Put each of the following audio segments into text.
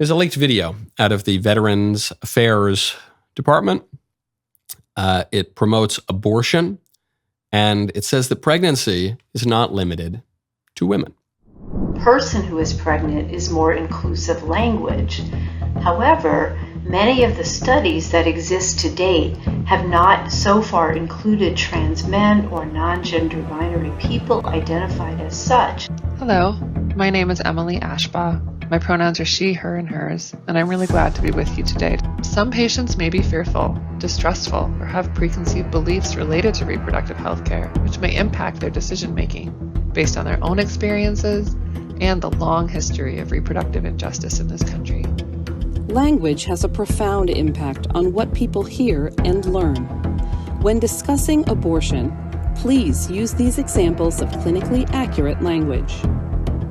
There's a leaked video out of the Veterans Affairs Department. It promotes abortion, and it says that pregnancy is not limited to women. Person who is pregnant is more inclusive language. However, many of the studies that exist to date have not so far included trans men or non-gender binary people identified as such. Hello, my name is Emily Ashbaugh. My pronouns are she, her, and hers, and I'm really glad to be with you today. Some patients may be fearful, distrustful, or have preconceived beliefs related to reproductive health care, which may impact their decision-making based on their own experiences and the long history of reproductive injustice in this country. Language has a profound impact on what people hear and learn. When discussing abortion, please use these examples of clinically accurate language.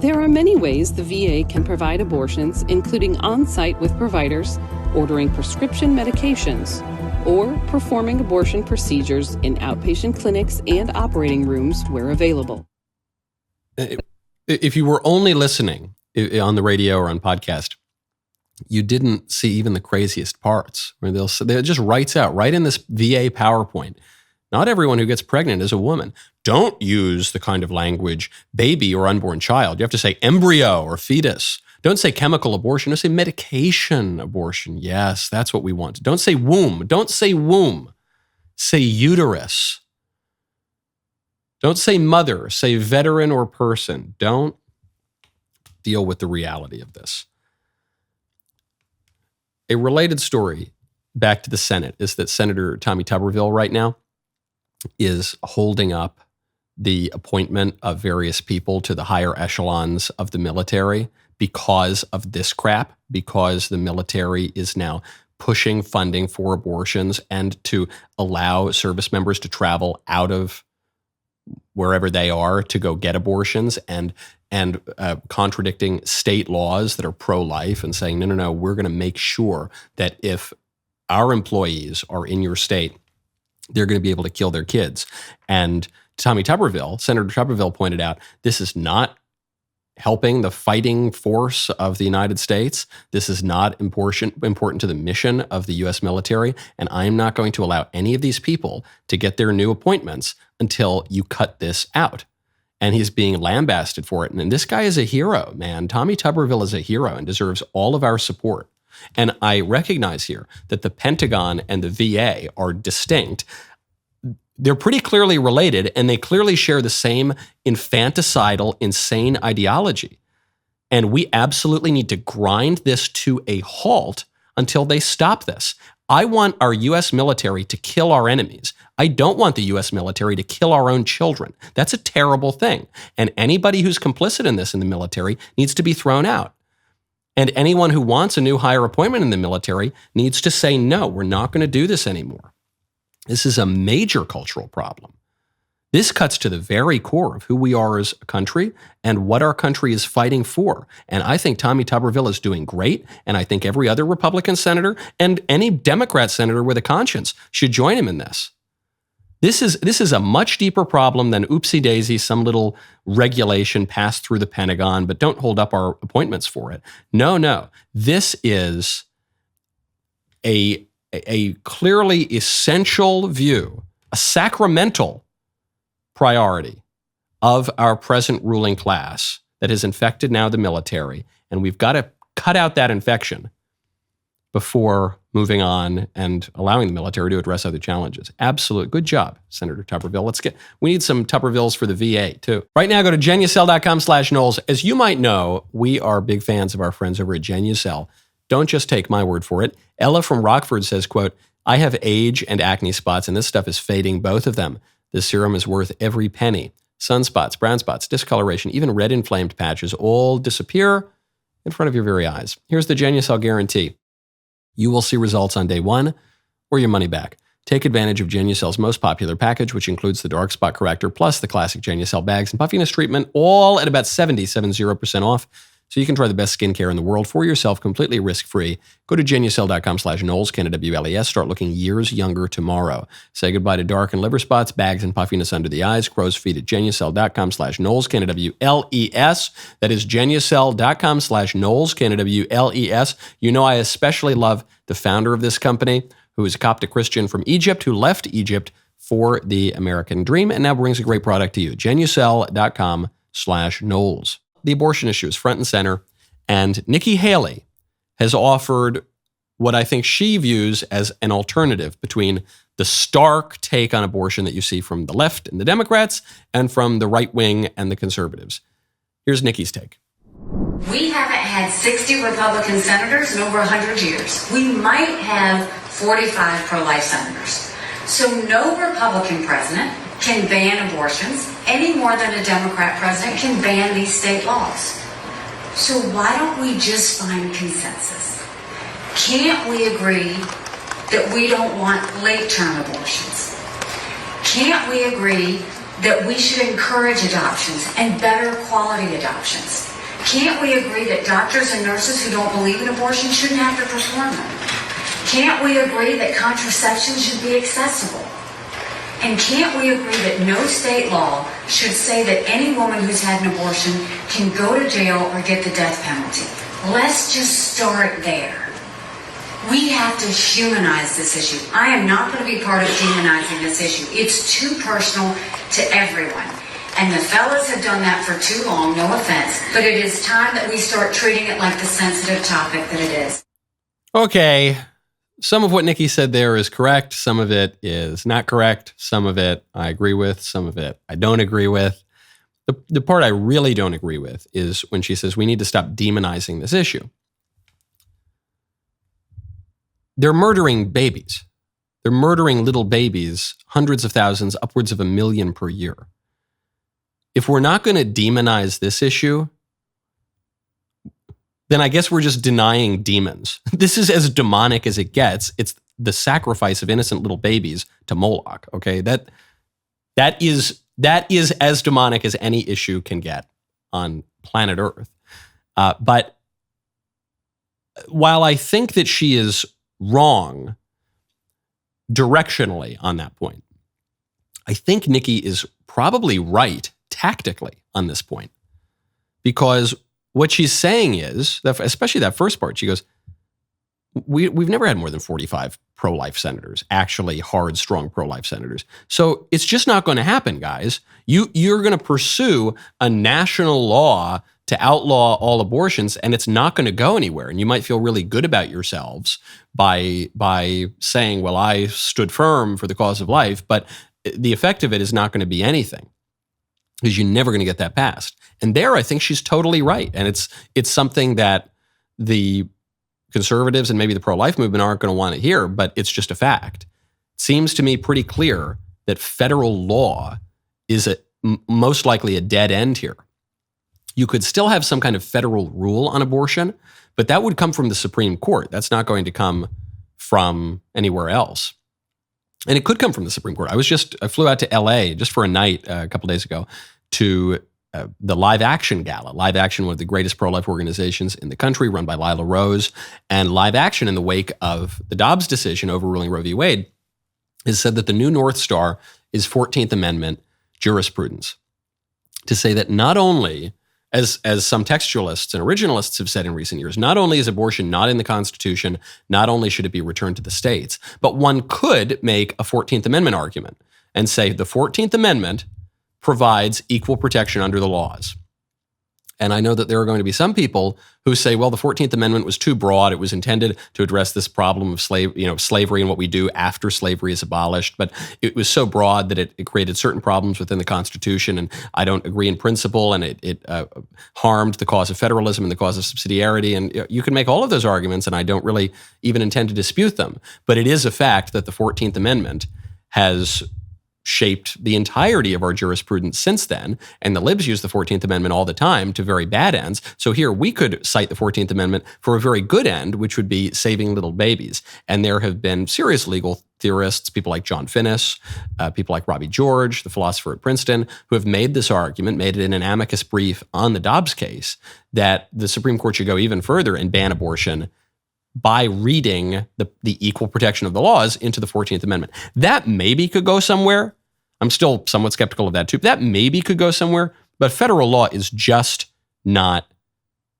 There are many ways the VA can provide abortions, including on-site with providers, ordering prescription medications, or performing abortion procedures in outpatient clinics and operating rooms where available. If you were only listening on the radio or on podcast, you didn't see even the craziest parts, where they just writes out right in this VA PowerPoint. Not everyone who gets pregnant is a woman. Don't use the kind of language baby or unborn child. You have to say embryo or fetus. Don't say chemical abortion. Don't say medication abortion. Yes, that's what we want. Don't say womb. Don't say womb. Say uterus. Don't say mother. Say veteran or person. Don't deal with the reality of this. A related story back to the Senate is that Senator Tommy Tuberville right now is holding up the appointment of various people to the higher echelons of the military because of this crap, because the military is now pushing funding for abortions and to allow service members to travel out of wherever they are to go get abortions and contradicting state laws that are pro-life and saying, no, we're going to make sure that if our employees are in your state, they're going to be able to kill their kids. And Senator Tuberville pointed out, this is not helping the fighting force of the United States. This is not important to the mission of the U.S. military. And I'm not going to allow any of these people to get their new appointments until you cut this out. And he's being lambasted for it. And this guy is a hero, man. Tommy Tuberville is a hero and deserves all of our support. And I recognize here that the Pentagon and the VA are distinct. They're pretty clearly related, and they clearly share the same infanticidal, insane ideology. And we absolutely need to grind this to a halt until they stop this. I want our U.S. military to kill our enemies. I don't want the U.S. military to kill our own children. That's a terrible thing. And anybody who's complicit in this in the military needs to be thrown out. And anyone who wants a new higher appointment in the military needs to say, no, we're not going to do this anymore. This is a major cultural problem. This cuts to the very core of who we are as a country and what our country is fighting for. And I think Tommy Tuberville is doing great. And I think every other Republican senator and any Democrat senator with a conscience should join him in this. This is a much deeper problem than oopsie daisy, some little regulation passed through the Pentagon, but don't hold up our appointments for it. No. This is a clearly essential view, a sacramental priority of our present ruling class that has infected now the military. And we've got to cut out that infection before moving on and allowing the military to address other challenges. Absolute. Good job, Senator Tuberville. We need some Tubervilles for the VA too. Right now, go to genucel.com/Knowles. As you might know, we are big fans of our friends over at Genucel. Don't just take my word for it. Ella from Rockford says, quote, I have age and acne spots, and this stuff is fading both of them. This serum is worth every penny. Sunspots, brown spots, discoloration, even red inflamed patches all disappear in front of your very eyes. Here's the Genucel guarantee. You will see results on day one or your money back. Take advantage of Genucel's most popular package, which includes the dark spot corrector plus the classic Genucel bags and puffiness treatment, all at about 70% off. so you can try the best skincare in the world for yourself, completely risk-free. Go to Genucel.com/Knowles, K-N-W-L-E-S. Start looking years younger tomorrow. Say goodbye to dark and liver spots, bags, and puffiness under the eyes. Crow's feet at Genucel.com/Knowles, K-N-W-L-E-S. That is Genucel.com/Knowles, K-N-W-L-E-S. You know I especially love the founder of this company, who is a Coptic Christian from Egypt, who left Egypt for the American dream and now brings a great product to you. Genucel.com/Knowles. The abortion issue is front and center, and Nikki Haley has offered what I think she views as an alternative between the stark take on abortion that you see from the left and the Democrats and from the right wing and the conservatives. Here's Nikki's take. We haven't had 60 Republican senators in over 100 years. We might have 45 pro-life senators. So no Republican president can ban abortions any more than a Democrat president can ban these state laws. So why don't we just find consensus? Can't we agree that we don't want late-term abortions? Can't we agree that we should encourage adoptions and better quality adoptions? Can't we agree that doctors and nurses who don't believe in abortion shouldn't have to perform them? Can't we agree that contraception should be accessible? And can't we agree that no state law should say that any woman who's had an abortion can go to jail or get the death penalty? Let's just start there. We have to humanize this issue. I am not going to be part of demonizing this issue. It's too personal to everyone. And the fellas have done that for too long, no offense. But it is time that we start treating it like the sensitive topic that it is. Okay. Some of what Nikki said there is correct. Some of it is not correct. Some of it I agree with. Some of it I don't agree with. The part I really don't agree with is when she says we need to stop demonizing this issue. They're murdering babies. They're murdering little babies, hundreds of thousands, upwards of 1 million per year. If we're not going to demonize this issue, then I guess we're just denying demons. This is as demonic as it gets. It's the sacrifice of innocent little babies to Moloch. Okay, that is as demonic as any issue can get on planet Earth. But while I think that she is wrong directionally on that point, I think Nikki is probably right tactically on this point, because what she's saying is, that, especially that first part, she goes, we've never had more than 45 pro-life senators, actually hard, strong pro-life senators. So it's just not going to happen, guys. You're going to pursue a national law to outlaw all abortions, and it's not going to go anywhere. And you might feel really good about yourselves by saying, well, I stood firm for the cause of life, but the effect of it is not going to be anything, because you're never going to get that passed. And there, I think she's totally right. And it's something that the conservatives and maybe the pro-life movement aren't going to want to hear, but it's just a fact. It seems to me pretty clear that federal law is most likely a dead end here. You could still have some kind of federal rule on abortion, but that would come from the Supreme Court. That's not going to come from anywhere else. And it could come from the Supreme Court. I flew out to LA just for a night a couple days ago to the Live Action Gala. Live Action, one of the greatest pro-life organizations in the country, run by Lila Rose. And Live Action, in the wake of the Dobbs decision overruling Roe v. Wade, has said that the new North Star is 14th Amendment jurisprudence. To say that not only, as some textualists and originalists have said in recent years, not only is abortion not in the Constitution, not only should it be returned to the states, but one could make a 14th Amendment argument and say the 14th Amendment provides equal protection under the laws. And I know that there are going to be some people who say, well, the 14th Amendment was too broad. It was intended to address this problem of slavery and what we do after slavery is abolished. But it was so broad that it created certain problems within the Constitution. And I don't agree in principle. And it harmed the cause of federalism and the cause of subsidiarity. And you can make all of those arguments, and I don't really even intend to dispute them. But it is a fact that the 14th Amendment has shaped the entirety of our jurisprudence since then. And the libs use the 14th Amendment all the time to very bad ends. So here we could cite the 14th Amendment for a very good end, which would be saving little babies. And there have been serious legal theorists, people like John Finnis, people like Robbie George, the philosopher at Princeton, who have made this argument, made it in an amicus brief on the Dobbs case, that the Supreme Court should go even further and ban abortion by reading the equal protection of the laws into the 14th Amendment. That maybe could go somewhere. I'm still somewhat skeptical of that too. That maybe could go somewhere, but federal law is just not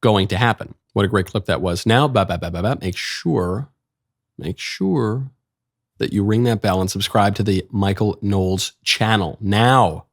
going to happen. What a great clip that was. Now, make sure that you ring that bell and subscribe to the Michael Knowles channel now.